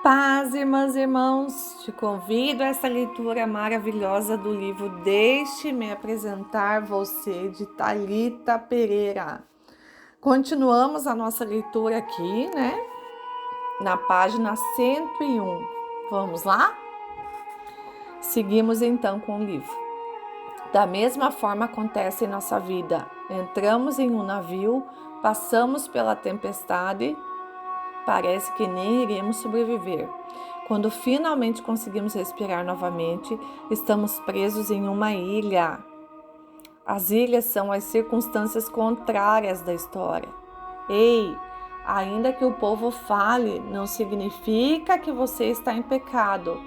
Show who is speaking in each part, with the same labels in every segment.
Speaker 1: Paz, irmãs e irmãos, te convido a essa leitura maravilhosa do livro Deixe-me apresentar você, de Thalita Pereira. Continuamos a nossa leitura aqui, né? Na página 101. Vamos lá? Seguimos então com o livro. Da mesma forma acontece em nossa vida. Entramos em um navio, passamos pela tempestade, parece que nem iremos sobreviver. Quando finalmente conseguimos respirar novamente, estamos presos em uma ilha. As ilhas são as circunstâncias contrárias da história. Ei, ainda que o povo fale, não significa que você está em pecado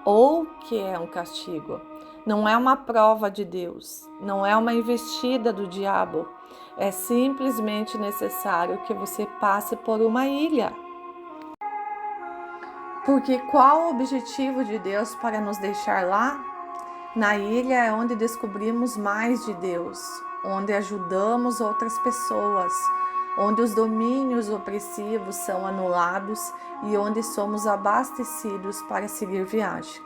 Speaker 1: ou que é um castigo. Não é uma prova de Deus, não é uma investida do diabo. É simplesmente necessário que você passe por uma ilha. Porque qual o objetivo de Deus para nos deixar lá? Na ilha é onde descobrimos mais de Deus, onde ajudamos outras pessoas, onde os domínios opressivos são anulados e onde somos abastecidos para seguir viagem.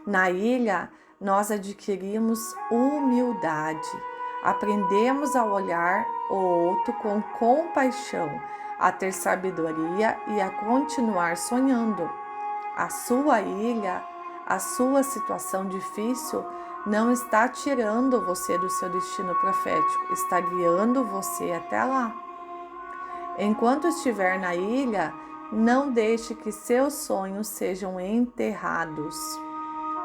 Speaker 1: Na ilha, nós adquirimos humildade, aprendemos a olhar o outro com compaixão, a ter sabedoria e a continuar sonhando. A sua ilha, a sua situação difícil não está tirando você do seu destino profético, está guiando você até lá. Enquanto estiver na ilha, não deixe que seus sonhos sejam enterrados.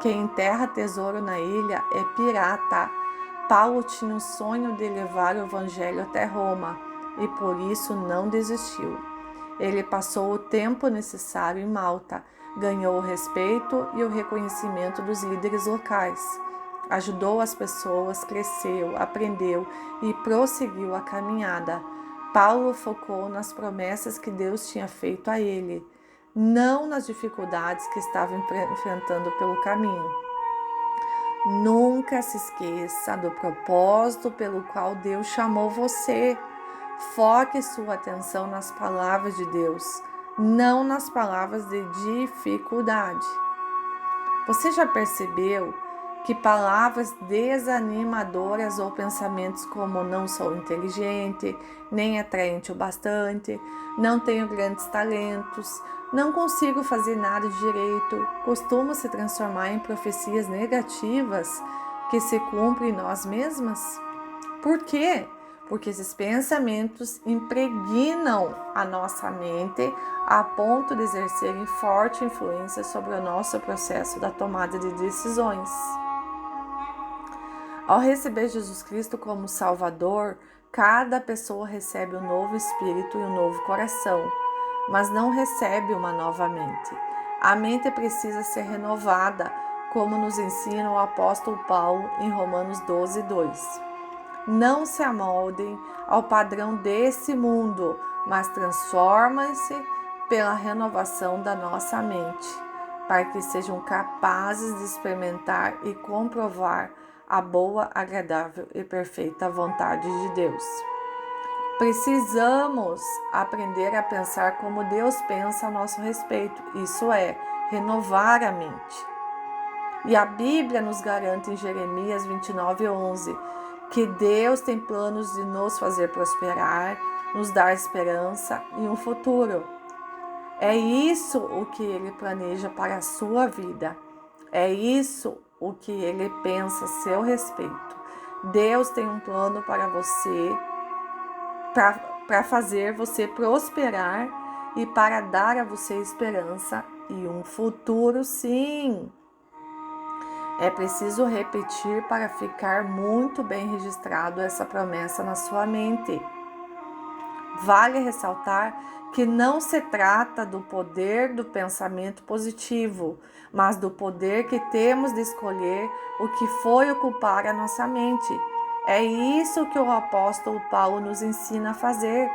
Speaker 1: Quem enterra tesouro na ilha é pirata. Paulo tinha o sonho de levar o evangelho até Roma e por isso não desistiu. Ele passou o tempo necessário em Malta, ganhou o respeito e o reconhecimento dos líderes locais. Ajudou as pessoas, cresceu, aprendeu e prosseguiu a caminhada. Paulo focou nas promessas que Deus tinha feito a ele, não nas dificuldades que estava enfrentando pelo caminho. Nunca se esqueça do propósito pelo qual Deus chamou você. Foque sua atenção nas palavras de Deus, não nas palavras de dificuldade. Você já percebeu que palavras desanimadoras ou pensamentos como não sou inteligente, nem atraente o bastante, não tenho grandes talentos, não consigo fazer nada direito, costumam se transformar em profecias negativas que se cumprem em nós mesmas? Por quê? Porque esses pensamentos impregnam a nossa mente a ponto de exercerem forte influência sobre o nosso processo da tomada de decisões. Ao receber Jesus Cristo como Salvador, cada pessoa recebe um novo espírito e um novo coração, mas não recebe uma nova mente. A mente precisa ser renovada, como nos ensina o apóstolo Paulo em Romanos 12, 2. Não se amoldem ao padrão desse mundo, mas transformem-se pela renovação da nossa mente, para que sejam capazes de experimentar e comprovar a boa, agradável e perfeita vontade de Deus. Precisamos aprender a pensar como Deus pensa a nosso respeito, isso é, renovar a mente. E a Bíblia nos garante em Jeremias 29:11 que Deus tem planos de nos fazer prosperar, nos dar esperança e um futuro. É isso o que Ele planeja para a sua vida. É isso o que Ele pensa a seu respeito. Deus tem um plano para você, para fazer você prosperar e para dar a você esperança e um futuro, sim. É preciso repetir para ficar muito bem registrado essa promessa na sua mente. Vale ressaltar que não se trata do poder do pensamento positivo, mas do poder que temos de escolher o que foi ocupar a nossa mente. É isso que o apóstolo Paulo nos ensina a fazer.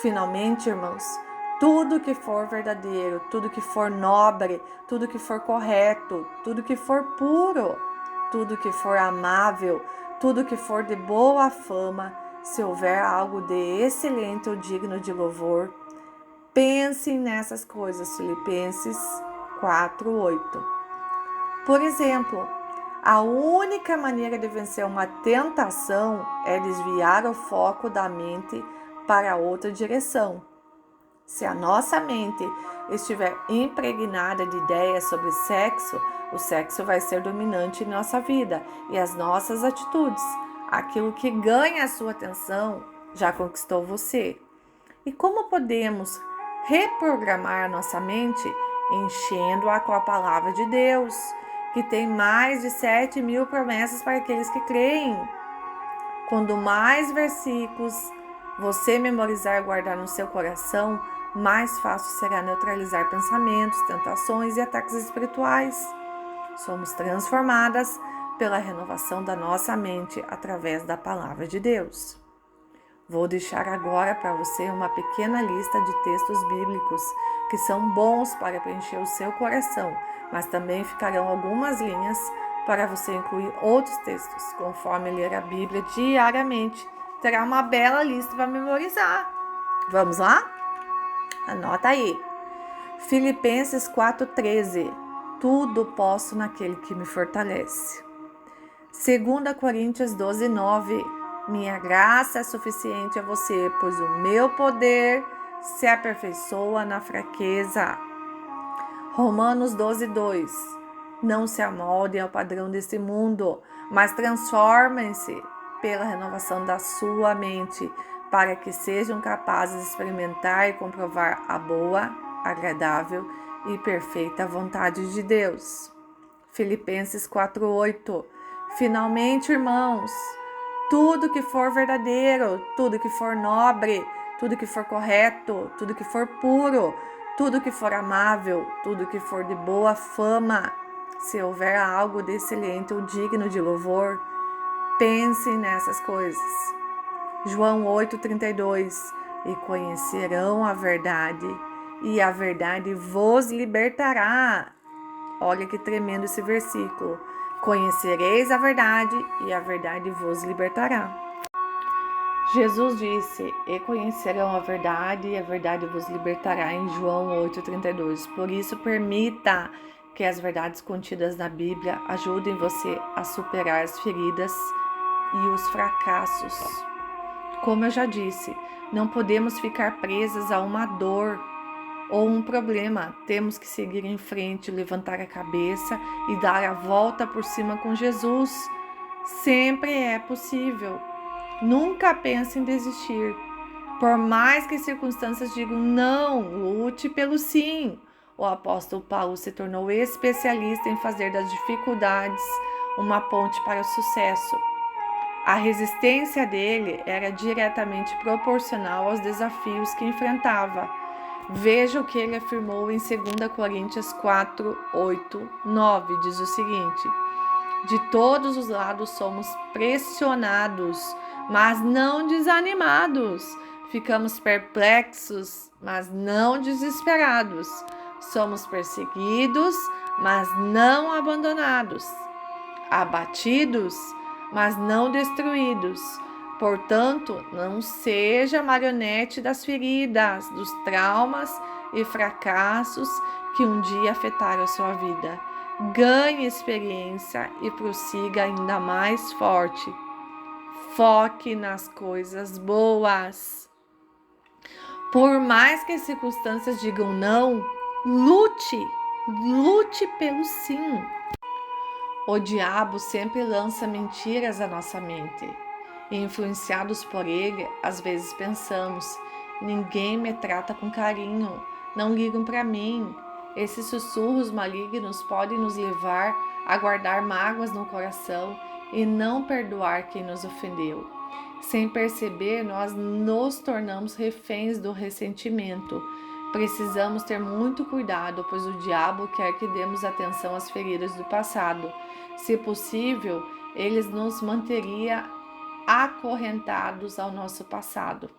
Speaker 1: Finalmente, irmãos, tudo que for verdadeiro, tudo que for nobre, tudo que for correto, tudo que for puro, tudo que for amável, tudo que for de boa fama, se houver algo de excelente ou digno de louvor, Pensem nessas coisas, Filipenses 4:8. Por exemplo, a única maneira de vencer uma tentação é desviar o foco da mente para outra direção. Se a nossa mente estiver impregnada de ideias sobre sexo, o sexo vai ser dominante em nossa vida e as nossas atitudes. Aquilo que ganha a sua atenção já conquistou você. E como podemos reprogramar a nossa mente? Enchendo-a com a palavra de Deus, que tem mais de 7.000 promessas para aqueles que creem. Quanto mais versículos você memorizar e guardar no seu coração, mais fácil será neutralizar pensamentos, tentações e ataques espirituais. Somos transformadas pela renovação da nossa mente através da palavra de Deus. Vou deixar agora para você uma pequena lista de textos bíblicos que são bons para preencher o seu coração, mas também ficarão algumas linhas para você incluir outros textos. Conforme ler a Bíblia diariamente, terá uma bela lista para memorizar. Vamos lá? Anota aí. Filipenses 4:13. Tudo posso naquele que me fortalece. 2 Coríntios 12:9. Minha graça é suficiente a você, pois o meu poder se aperfeiçoa na fraqueza. Romanos 12:2. Não se amoldem ao padrão deste mundo, mas transformem-se pela renovação da sua mente, para que sejam capazes de experimentar e comprovar a boa, agradável e perfeita vontade de Deus. Filipenses 4:8. Finalmente, irmãos, tudo que for verdadeiro, tudo que for nobre, tudo que for correto, tudo que for puro, tudo que for amável, tudo que for de boa fama, se houver algo de excelente ou digno de louvor, pensem nessas coisas. João 8:32. E conhecerão a verdade, e a verdade vos libertará. Olha que tremendo esse versículo. Conhecereis a verdade, e a verdade vos libertará. Jesus disse, e conhecerão a verdade, e a verdade vos libertará, em João 8:32. Por isso, permita que as verdades contidas na Bíblia ajudem você a superar as feridas e os fracassos. Como eu já disse, não podemos ficar presas a uma dor ou um problema. Temos que seguir em frente, levantar a cabeça e dar a volta por cima com Jesus. Sempre é possível. Nunca pense em desistir. Por mais que as circunstâncias digam não, lute pelo sim. O apóstolo Paulo se tornou especialista em fazer das dificuldades uma ponte para o sucesso. A resistência dele era diretamente proporcional aos desafios que enfrentava. Veja o que ele afirmou em 2 Coríntios 4:8-9, diz o seguinte: de todos os lados somos pressionados, mas não desanimados. Ficamos perplexos, mas não desesperados. Somos perseguidos, mas não abandonados. Abatidos, mas não destruídos. Portanto, não seja marionete das feridas, dos traumas e fracassos que um dia afetaram a sua vida. Ganhe experiência e prossiga ainda mais forte. Foque nas coisas boas. Por mais que as circunstâncias digam não, lute pelo sim. O diabo sempre lança mentiras à nossa mente. E influenciados por ele, às vezes pensamos: ninguém me trata com carinho, não ligam para mim. Esses sussurros malignos podem nos levar a guardar mágoas no coração e não perdoar quem nos ofendeu. Sem perceber, nós nos tornamos reféns do ressentimento. Precisamos ter muito cuidado, pois o diabo quer que demos atenção às feridas do passado. Se possível, ele nos manteria acorrentados ao nosso passado.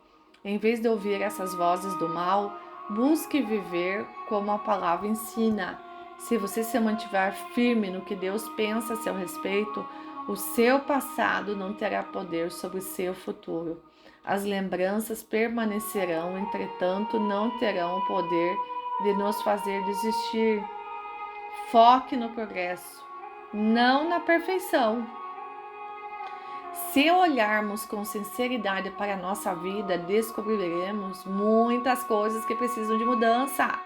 Speaker 1: Em vez de ouvir essas vozes do mal, busque viver como a palavra ensina. Se você se mantiver firme no que Deus pensa a seu respeito, o seu passado não terá poder sobre o seu futuro. As lembranças permanecerão, entretanto, não terão o poder de nos fazer desistir. Foque no progresso, não na perfeição. Se olharmos com sinceridade para a nossa vida, descobriremos muitas coisas que precisam de mudança.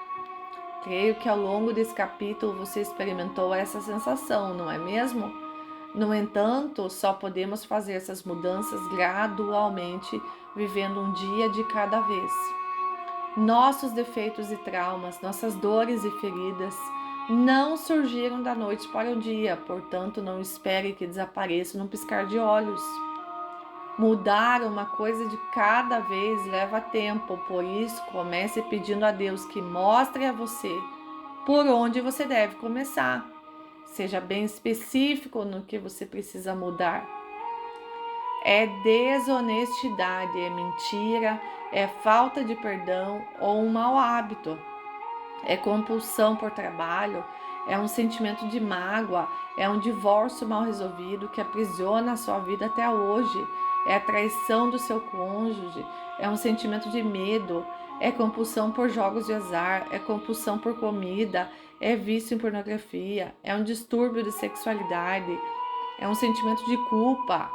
Speaker 1: Creio que ao longo desse capítulo você experimentou essa sensação, não é mesmo? No entanto, só podemos fazer essas mudanças gradualmente, vivendo um dia de cada vez. Nossos defeitos e traumas, nossas dores e feridas não surgiram da noite para o dia, portanto, não espere que desapareçam num piscar de olhos. Mudar uma coisa de cada vez leva tempo, por isso comece pedindo a Deus que mostre a você por onde você deve começar. Seja bem específico no que você precisa mudar. É desonestidade, é mentira, é falta de perdão ou um mau hábito. É compulsão por trabalho, é um sentimento de mágoa, é um divórcio mal resolvido que aprisiona a sua vida até hoje, é a traição do seu cônjuge, é um sentimento de medo, é compulsão por jogos de azar, é compulsão por comida, é vício em pornografia, é um distúrbio de sexualidade, é um sentimento de culpa,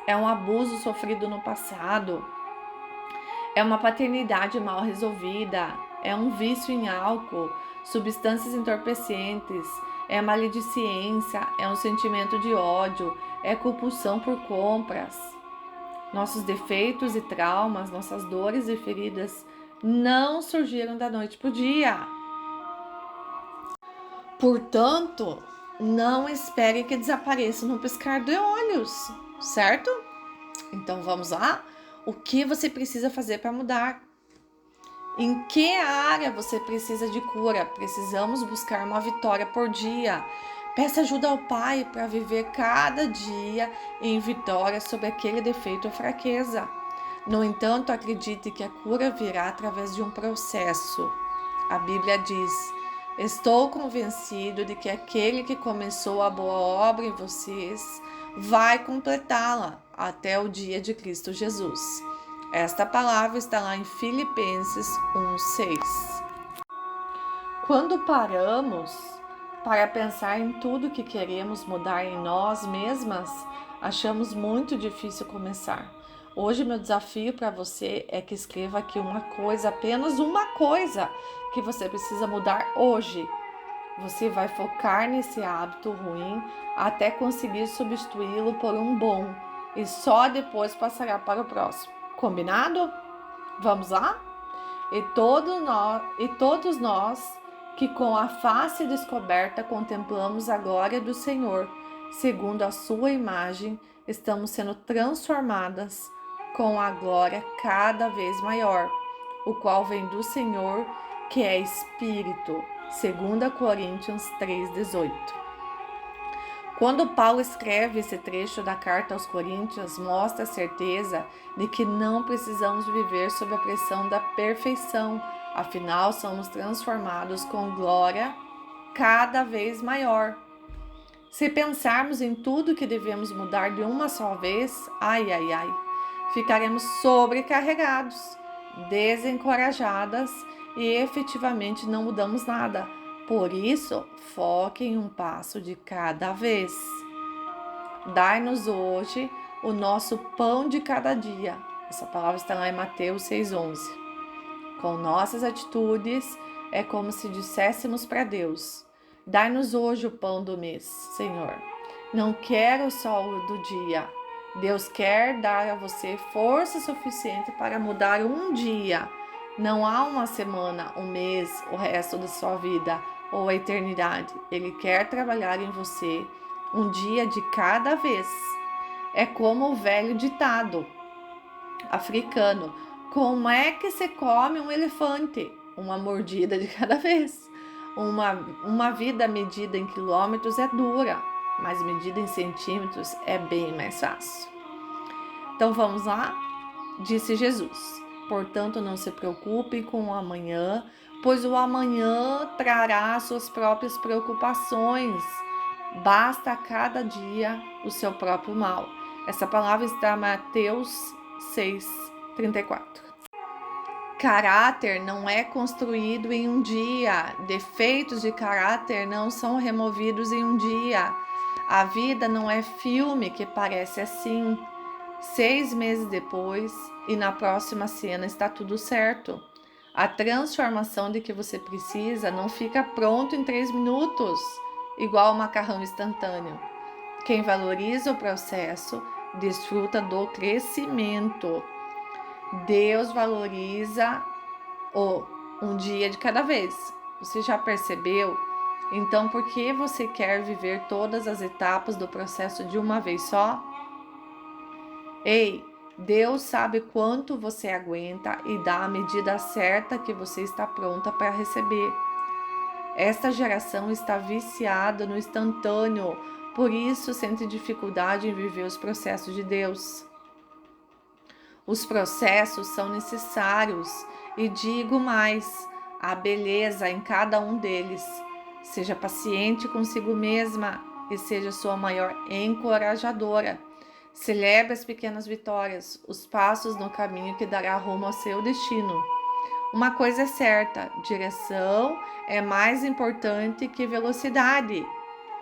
Speaker 1: é um abuso sofrido no passado, é uma paternidade mal resolvida, é um vício em álcool, substâncias entorpecentes, é maledicência, é um sentimento de ódio, é compulsão por compras. Nossos defeitos e traumas, nossas dores e feridas não surgiram da noite para o dia. Portanto, não espere que desapareçam no piscar de olhos, certo? Então vamos lá? O que você precisa fazer para mudar? Em que área você precisa de cura? Precisamos buscar uma vitória por dia. Peça ajuda ao Pai para viver cada dia em vitória sobre aquele defeito ou fraqueza. No entanto, acredite que a cura virá através de um processo. A Bíblia diz: estou convencido de que aquele que começou a boa obra em vocês vai completá-la até o dia de Cristo Jesus. Esta palavra está lá em Filipenses 1:6. Quando paramos para pensar em tudo que queremos mudar em nós mesmas, achamos muito difícil começar. Hoje meu desafio para você é que escreva aqui uma coisa, apenas uma coisa que você precisa mudar hoje. Você vai focar nesse hábito ruim até conseguir substituí-lo por um bom e só depois passará para o próximo. Combinado? Vamos lá? E todos nós que com a face descoberta contemplamos a glória do Senhor, segundo a sua imagem, estamos sendo transformadas com a glória cada vez maior, o qual vem do Senhor, que é Espírito, segundo Coríntios 3:18. Quando Paulo escreve esse trecho da carta aos Coríntios, mostra a certeza de que não precisamos viver sob a pressão da perfeição, afinal somos transformados com glória cada vez maior. Se pensarmos em tudo que devemos mudar de uma só vez, ficaremos sobrecarregados, desencorajadas e efetivamente não mudamos nada. Por isso, foque em um passo de cada vez. Dai-nos hoje o nosso pão de cada dia. Essa palavra está lá em Mateus 6:11. Com nossas atitudes, é como se disséssemos para Deus: dai-nos hoje o pão do mês, Senhor. Não quero só o do dia. Deus quer dar a você força suficiente para mudar um dia. Não há uma semana, um mês, o resto da sua vida ou a eternidade. Ele quer trabalhar em você um dia de cada vez. É como o velho ditado africano: como é que se come um elefante? Uma mordida de cada vez. Uma vida medida em quilômetros é dura, mas medida em centímetros é bem mais fácil. Então vamos lá? Disse Jesus: portanto, não se preocupe com o amanhã, pois o amanhã trará suas próprias preocupações. Basta a cada dia o seu próprio mal. Essa palavra está em Mateus 6:34. Caráter não é construído em um dia. Defeitos de caráter não são removidos em um dia. A vida não é filme que parece assim. 6 meses depois e na próxima cena está tudo certo. A transformação de que você precisa não fica pronto em 3 minutos, igual o macarrão instantâneo. Quem valoriza o processo desfruta do crescimento. Deus valoriza um dia de cada vez. Você já percebeu? Então, por que você quer viver todas as etapas do processo de uma vez só? Ei, Deus sabe quanto você aguenta e dá a medida certa que você está pronta para receber. Esta geração está viciada no instantâneo, por isso sente dificuldade em viver os processos de Deus. Os processos são necessários e digo mais, há beleza em cada um deles. Seja paciente consigo mesma e seja sua maior encorajadora. Celebre as pequenas vitórias, os passos no caminho que dará rumo ao seu destino. Uma coisa é certa, direção é mais importante que velocidade.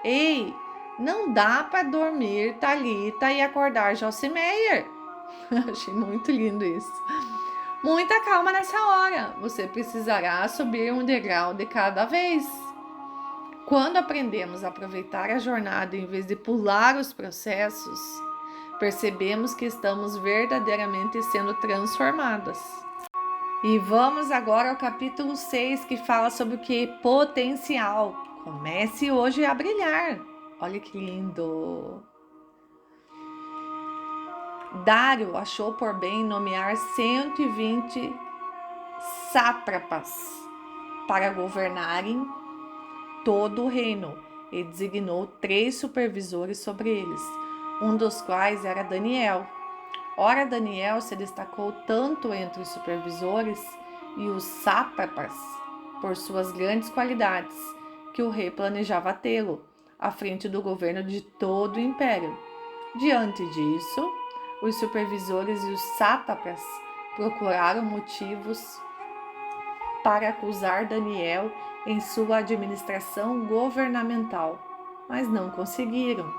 Speaker 1: Ei, não dá para dormir Thalita e acordar Josimeyer. Achei muito lindo isso. Muita calma nessa hora. Você precisará subir um degrau de cada vez. Quando aprendemos a aproveitar a jornada em vez de pular os processos, percebemos que estamos verdadeiramente sendo transformadas. E vamos agora ao capítulo 6, que fala sobre o que? Potencial. Comece hoje a brilhar. Olha que lindo. Dário achou por bem nomear 120 sátrapas para governarem todo o reino e designou 3 supervisores sobre eles, um dos quais era Daniel. Ora, Daniel se destacou tanto entre os supervisores e os sátrapas por suas grandes qualidades, que o rei planejava tê-lo à frente do governo de todo o império. Diante disso, os supervisores e os sátrapas procuraram motivos para acusar Daniel em sua administração governamental, mas não conseguiram.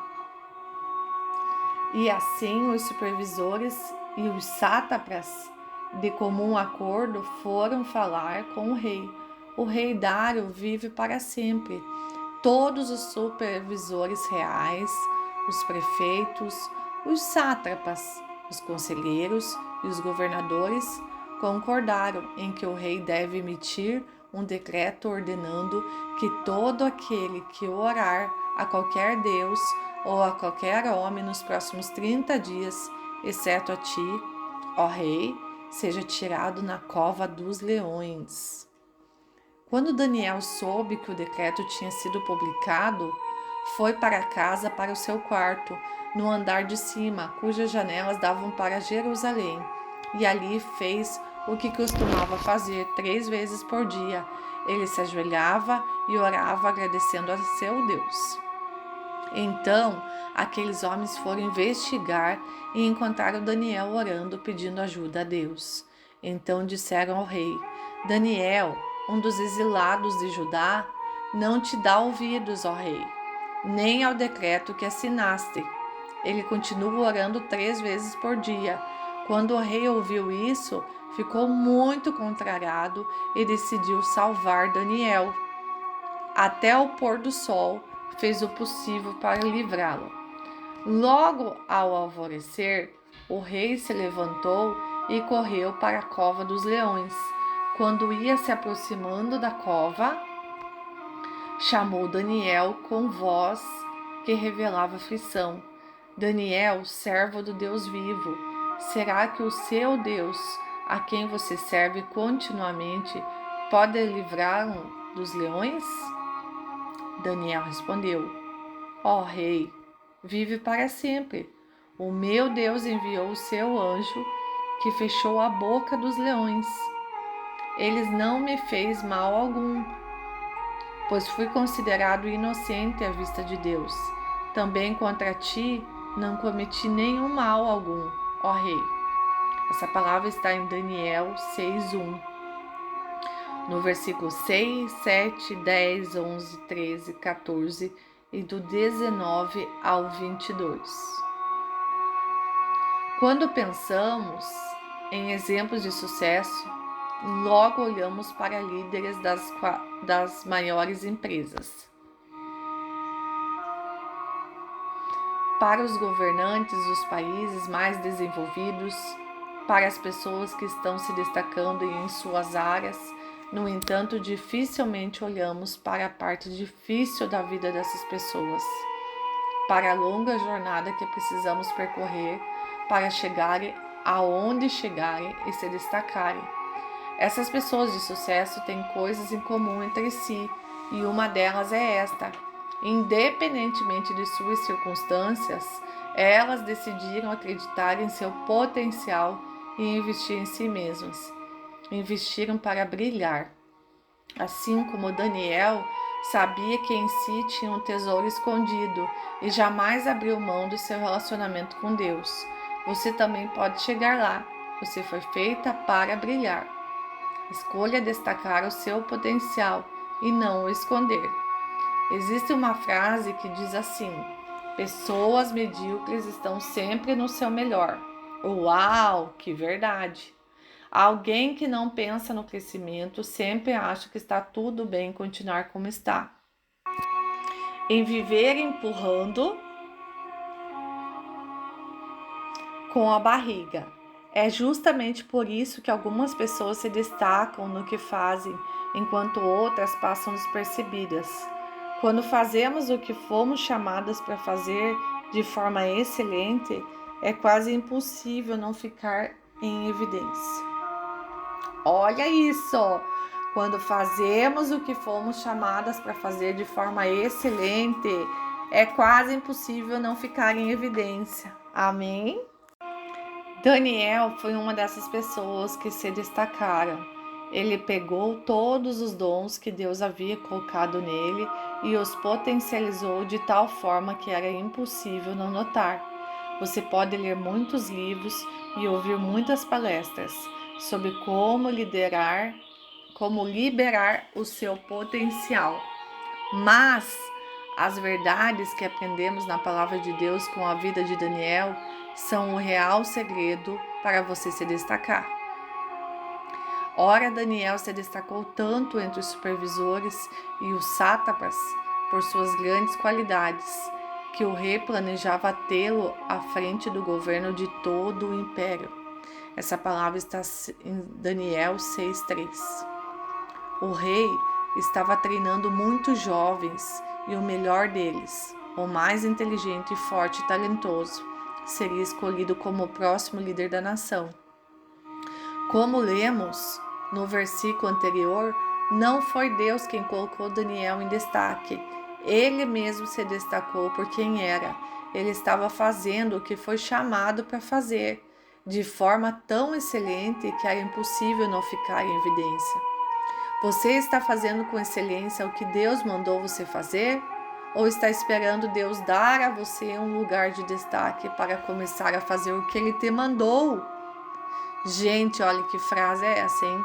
Speaker 1: E assim os supervisores e os sátrapas, de comum acordo, foram falar com o rei. O rei Dário vive para sempre. Todos os supervisores reais, os prefeitos, os sátrapas, os conselheiros e os governadores concordaram em que o rei deve emitir um decreto ordenando que todo aquele que orar a qualquer deus ou a qualquer homem nos próximos 30 dias, exceto a ti, ó rei, seja tirado na cova dos leões. Quando Daniel soube que o decreto tinha sido publicado, foi para casa, para o seu quarto, no andar de cima, cujas janelas davam para Jerusalém, e ali fez o que costumava fazer 3 vezes por dia. Ele se ajoelhava e orava agradecendo a seu Deus. Então, aqueles homens foram investigar e encontraram Daniel orando, pedindo ajuda a Deus. Então disseram ao rei: Daniel, um dos exilados de Judá, não te dá ouvidos, ó rei, nem ao decreto que assinaste. Ele continua orando 3 vezes por dia. Quando o rei ouviu isso, ficou muito contrariado e decidiu salvar Daniel. Até o pôr do sol, fez o possível para livrá-lo. Logo ao alvorecer, o rei se levantou e correu para a cova dos leões. Quando ia se aproximando da cova, chamou Daniel com voz que revelava aflição. Daniel, servo do Deus vivo, será que o seu Deus, a quem você serve continuamente, pode livrá-lo dos leões? Daniel respondeu: ó rei, vive para sempre. O meu Deus enviou o seu anjo que fechou a boca dos leões. Eles não me fez mal algum, pois fui considerado inocente à vista de Deus. Também contra ti não cometi nenhum mal algum, ó rei. Essa palavra está em Daniel 6:1. No versículo 6, 7, 10, 11, 13, 14 e do 19 ao 22. Quando pensamos em exemplos de sucesso, logo olhamos para líderes das maiores empresas. Para os governantes dos países mais desenvolvidos, para as pessoas que estão se destacando em suas áreas. No entanto, dificilmente olhamos para a parte difícil da vida dessas pessoas, para a longa jornada que precisamos percorrer para chegarem aonde chegarem e se destacarem. Essas pessoas de sucesso têm coisas em comum entre si, e uma delas é esta: independentemente de suas circunstâncias, elas decidiram acreditar em seu potencial e investir em si mesmas. Investiram para brilhar. Assim como Daniel sabia que em si tinha um tesouro escondido e jamais abriu mão do seu relacionamento com Deus. Você também pode chegar lá. Você foi feita para brilhar. Escolha destacar o seu potencial e não o esconder. Existe uma frase que diz assim: pessoas medíocres estão sempre no seu melhor. Uau, que verdade! Alguém que não pensa no crescimento sempre acha que está tudo bem continuar como está. Em viver empurrando com a barriga. É justamente por isso que algumas pessoas se destacam no que fazem, enquanto outras passam despercebidas. Quando fazemos o que fomos chamadas para fazer de forma excelente, é quase impossível não ficar em evidência. Olha isso! Quando fazemos o que fomos chamadas para fazer de forma excelente, é quase impossível não ficar em evidência. Amém? Daniel foi uma dessas pessoas que se destacaram. Ele pegou todos os dons que Deus havia colocado nele e os potencializou de tal forma que era impossível não notar. Você pode ler muitos livros e ouvir muitas palestras sobre como liberar o seu potencial. Mas as verdades que aprendemos na palavra de Deus com a vida de Daniel são o real segredo para você se destacar. Ora, Daniel se destacou tanto entre os supervisores e os sátrapas por suas grandes qualidades, que o rei planejava tê-lo à frente do governo de todo o império. Essa palavra está em Daniel 6:3. O rei estava treinando muitos jovens e o melhor deles, o mais inteligente, forte e talentoso, seria escolhido como o próximo líder da nação. Como lemos no versículo anterior, não foi Deus quem colocou Daniel em destaque. Ele mesmo se destacou por quem era. Ele estava fazendo o que foi chamado para fazer, de forma tão excelente que era impossível não ficar em evidência. Você está fazendo com excelência o que Deus mandou você fazer? Ou está esperando Deus dar a você um lugar de destaque para começar a fazer o que Ele te mandou? Gente, olha que frase é essa, hein?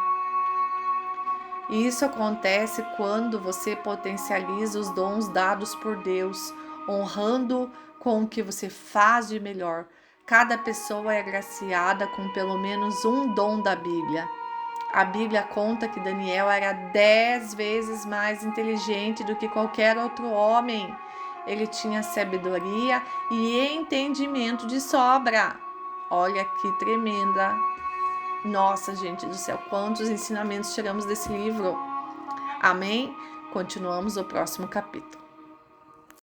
Speaker 1: Isso acontece quando você potencializa os dons dados por Deus, honrando com o que você faz de melhor. Cada pessoa é agraciada com pelo menos um dom da Bíblia. A Bíblia conta que Daniel era 10 vezes mais inteligente do que qualquer outro homem. Ele tinha sabedoria e entendimento de sobra. Olha que tremenda! Nossa, gente do céu, quantos ensinamentos tiramos desse livro. Amém? Continuamos no próximo capítulo.